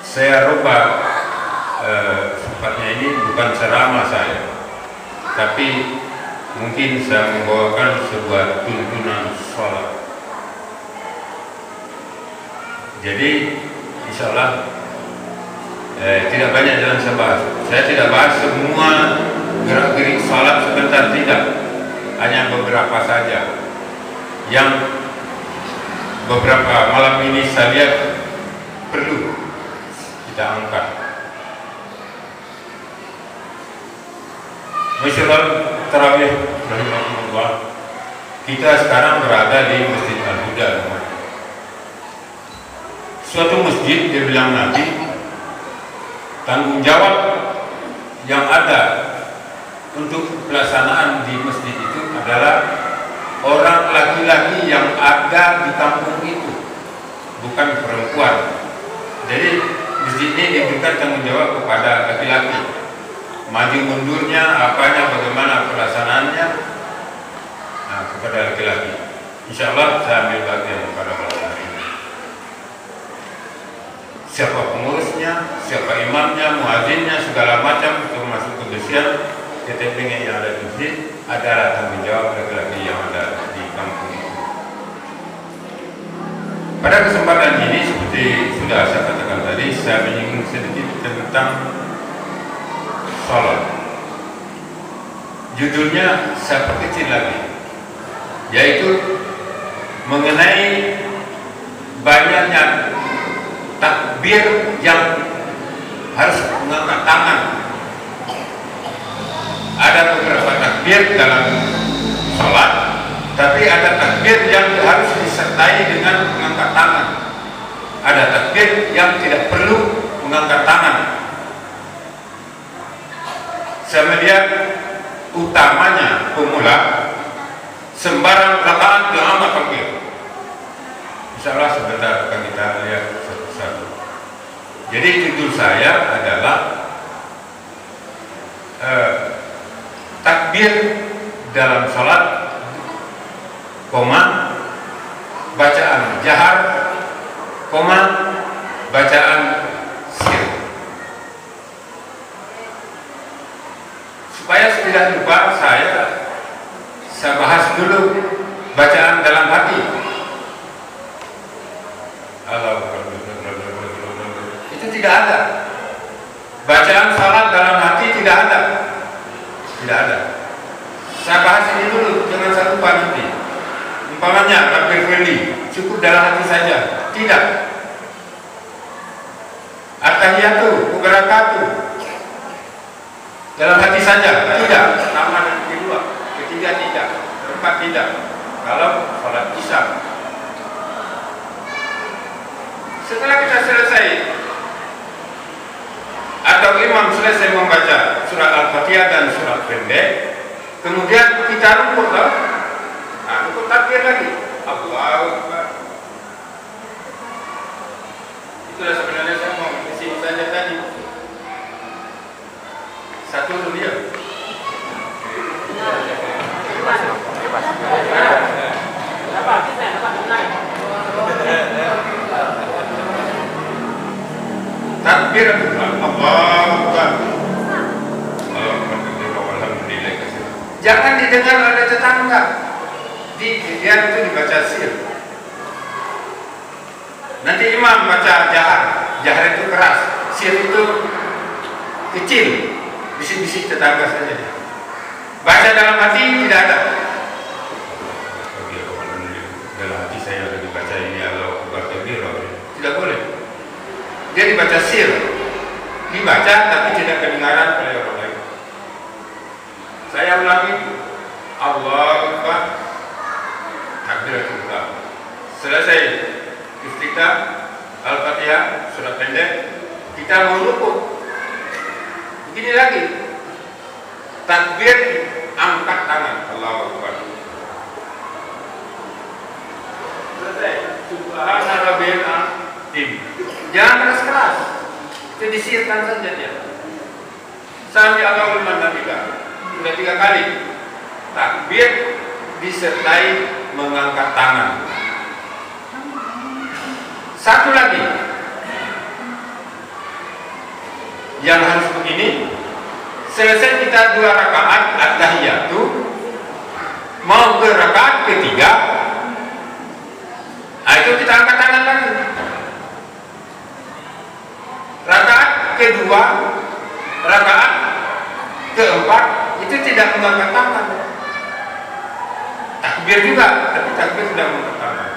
Saya rubah sifatnya ini bukan ceramah saya, tapi mungkin saya membawakan sebuah tuntunan sholat. Jadi insya Allah tidak banyak yang saya bahas. Saya tidak bahas semua gerak-gerik sholat sebentar, tidak. Hanya beberapa saja yang beberapa malam ini saya lihat perlu kita angkat. Masyaallah tarawih rahimahullah. Kita sekarang berada di Masjid Al-Huda. Suatu masjid, dia bilang Nabi, tanggung jawab yang ada untuk pelaksanaan di masjid itu adalah orang laki-laki yang ada di kampung itu, bukan perempuan. Jadi masjid ini diberikan tanggung jawab kepada laki-laki. Maju mundurnya, apanya, bagaimana pelaksanaannya, kepada laki-laki. Insya Allah saya ambil bagian pada malam hari ini. Siapa pengurusnya, siapa imamnya, muadzinnya, segala macam, termasuk kebersihan ketepeng yang ada di masjid adalah tanggung jawab laki-laki yang ada di kampung itu. Pada kesempatan ini, seperti sudah saya katakan tadi, saya menyinggung sedikit tentang sholat. Judulnya saya perkecil lagi, yaitu mengenai banyaknya takbir yang harus mengangkat tangan. Ada beberapa takbir dalam sholat, tapi ada takbir yang harus disertai dengan mengangkat tangan. Ada takbir yang tidak perlu mengangkat tangan. Saya melihat utamanya pemula sembarang rakaat amat takbir. Insyaallah sebentar akan kita lihat satu-satu. Jadi judul saya adalah takbir dalam sholat, bacaan jahar, bacaan sir. Supaya tidak lupa, saya bahas dulu bacaan dalam hati. Itu tidak ada. Bacaan salat dalam hati tidak ada. Tidak ada. Saya bahas ini dulu, jangan saya lupa nanti. Umpamanya takbir firli, cukup dalam hati saja. Tidak. At-tahiyatu, wabarakatuh, dalam hati saja. Tidak. Nama dan kedua, ketiga tidak, keempat tidak. Kalau salat isya. Setelah kita selesai atau imam selesai membaca surat Al-Fatihah dan surat pendek, kemudian kita rukuk, rukuk takbir lagi. Allahu Akbar. Itulah sebenarnya saya mau di sini saja tadi. Satu dulu ya. Takbir Allahu Akbar. Alhamdulillah. Jangan didengar oleh tetangga. Dia itu dibaca sir. Nanti imam baca jahar. Jahar itu keras, sir itu kecil. Bisik-bisik tetangga saja. Baca dalam hati tidak ada. Dalam hati saya sudah dibaca ini Allah Akbar takbir. Tidak boleh. Dia dibaca sir, dibaca tapi tidak kedengaran oleh orang lain. Saya ulangi, Allahu Akbar, takbiratul ihram. Selesai iftitah, Al-Fatihah, surat pendek, kita mau rukuk. Begini lagi, takbir, angkat tangan, Allahu Akbar. Selesai, Subhana Rabbiyal Azim. Jangan keras-keras, itu disirkan saja dia. Sami Allahu liman hamidah. Sudah 3 kali. Takbir disertai mengangkat tangan. Satu lagi. yang harus begini. Selesai kita 2 rakaat at-tahiyatu, mau ke rakaat ketiga, itu kita angkat tangan lagi. Rakaat kedua, rakaat keempat itu tidak mengangkat tangan. Takbir juga, tapi takbir tidak mengangkat tangan.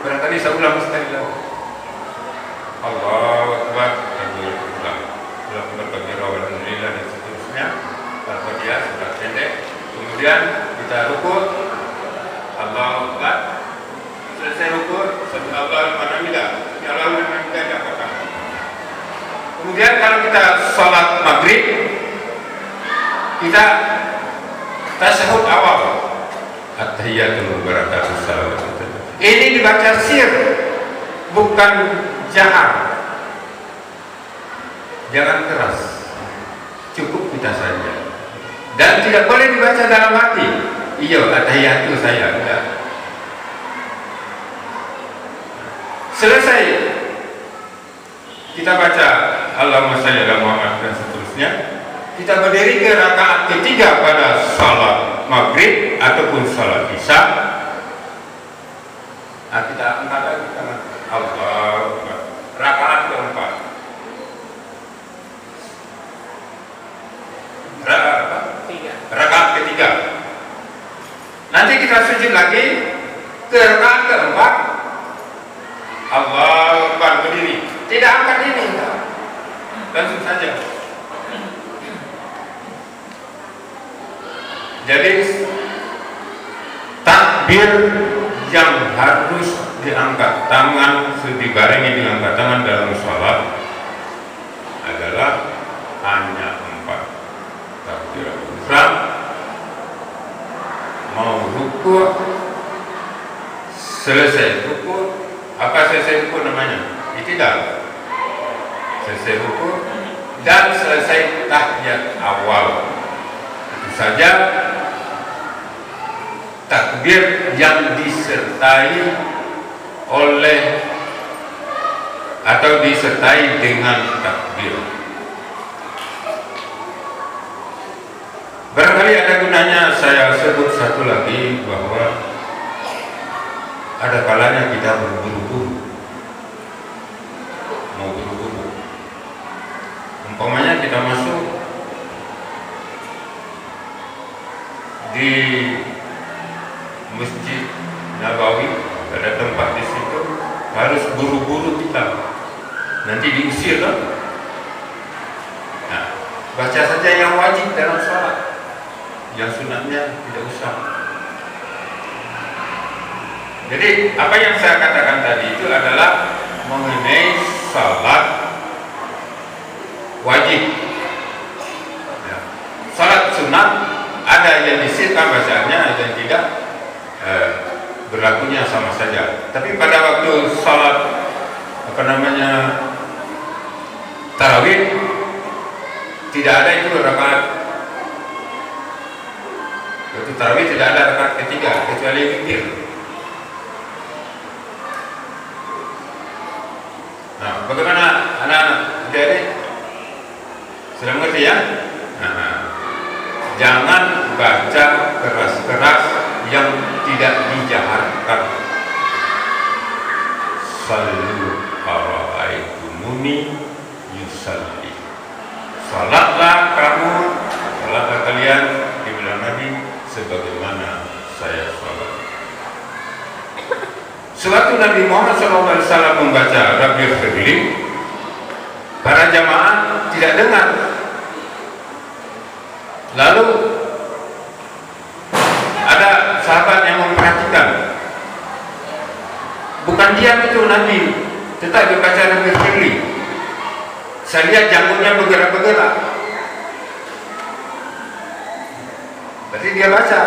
Barangkali saya ulang sekali lagi. Allahu Akbar, alhamdulillah dan seterusnya. Al-Fatihah sudah pendek. Kemudian kita rukuk, Allahu Akbar. Selesai rukuk, sami Allahu liman hamidah. Sami Allahu liman hamidah diangkat. Kemudian kalau kita sholat maghrib, kita tasyahud awal, at-tahiyatul mubarakatuh salawat. Ini dibaca sir, bukan jahar. Jangan keras, cukup kita saja. Dan tidak boleh dibaca dalam hati. Iya, at-tahiyatu saya. Enggak. Selesai kita baca Allahumma shalli ala Muhammad dan seterusnya. Kita berdiri ke rakaat ketiga pada salat maghrib ataupun salat isya. Nah, kita angkat lagi tangan. Allahu Akbar. Rakaat keempat. Rakaat ketiga. Nanti kita sujud lagi ke rakaat keempat. Allahu Akbar, berdiri. Tidak angkat ini, langsung saja. Jadi takbir yang harus diangkat tangan, dibarengi dengan angkat tangan dalam sholat adalah hanya 4. Takbiratul ihram, mau rukuk, selesai rukuk. Apa selesai rukuk namanya? I'tidal. Selesai rukuk dan selesai tahiyat awal. Itu saja takbir yang disertai oleh atau disertai dengan takbir. Barangkali ada gunanya saya sebut satu lagi, bahwa ada kalanya kita berburu-buru, mau buru-buru. Umpamanya kita masuk di Masjid Nabawi, ada tempat di situ, harus buru-buru kita, nanti diusir kan? Nah, baca saja yang wajib dalam sholat, yang sunatnya tidak usah. Jadi apa yang saya katakan tadi itu adalah mengenai sholat wajib. Ya. Sholat sunat ada yang disirkan bacaannya, ada yang tidak. Berlakunya sama saja. Tapi pada waktu sholat tarawih, tidak ada itu rakaat. Waktu tarawih tidak ada rakaat ketiga kecuali witir. Nah, bagaimana anak-anak adik-adik? Sudah mengerti ya? Nah, jangan baca keras-keras yang tidak dijaharkan. Sallu ara'aitumuni yusalli. Salatlah kalian di bilang Nabi sebagaimana saya salat. Sewaktu Nabi Muhammad SAW membaca Rabbi Firli, para jamaah tidak dengar. Lalu ada sahabat yang memperhatikan, bukan diam itu Nabi, tetapi baca Rabbi Firli. Saya lihat janggutnya bergerak-bergerak. Berarti dia baca,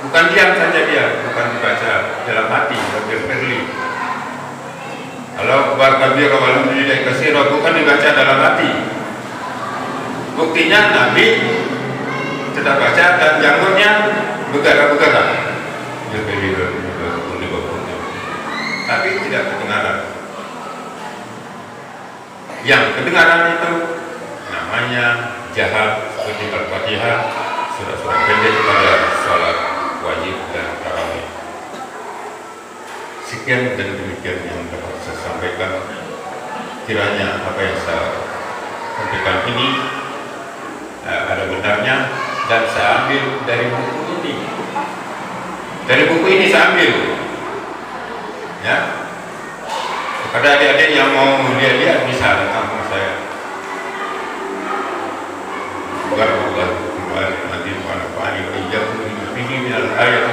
bukan diam saja dia, bukan dibaca dalam hati. Rabbi Firli, Allahu Akbar kabira walhamdulillahi katsira, bukan dibaca dalam hati. Buktinya Nabi tidak baca dan janggutnya bergerak-bergerak, tapi tidak kedengaran. yang kedengaran itu namanya jahat seperti Al-Fatihah, surat-surat pendek pada sholat wajib dan tarawih. Sekian dan demikian yang dapat saya sampaikan. Kiranya apa yang saya sampaikan ini ada benarnya, dan saya ambil dari buku ini. Dari buku ini saya ambil, ya. Kepada adik-adik yang mau lihat-lihat bisa datang ke saya. Warahmatullahi wabarakatuh. Nanti pada pagi ini minal ayat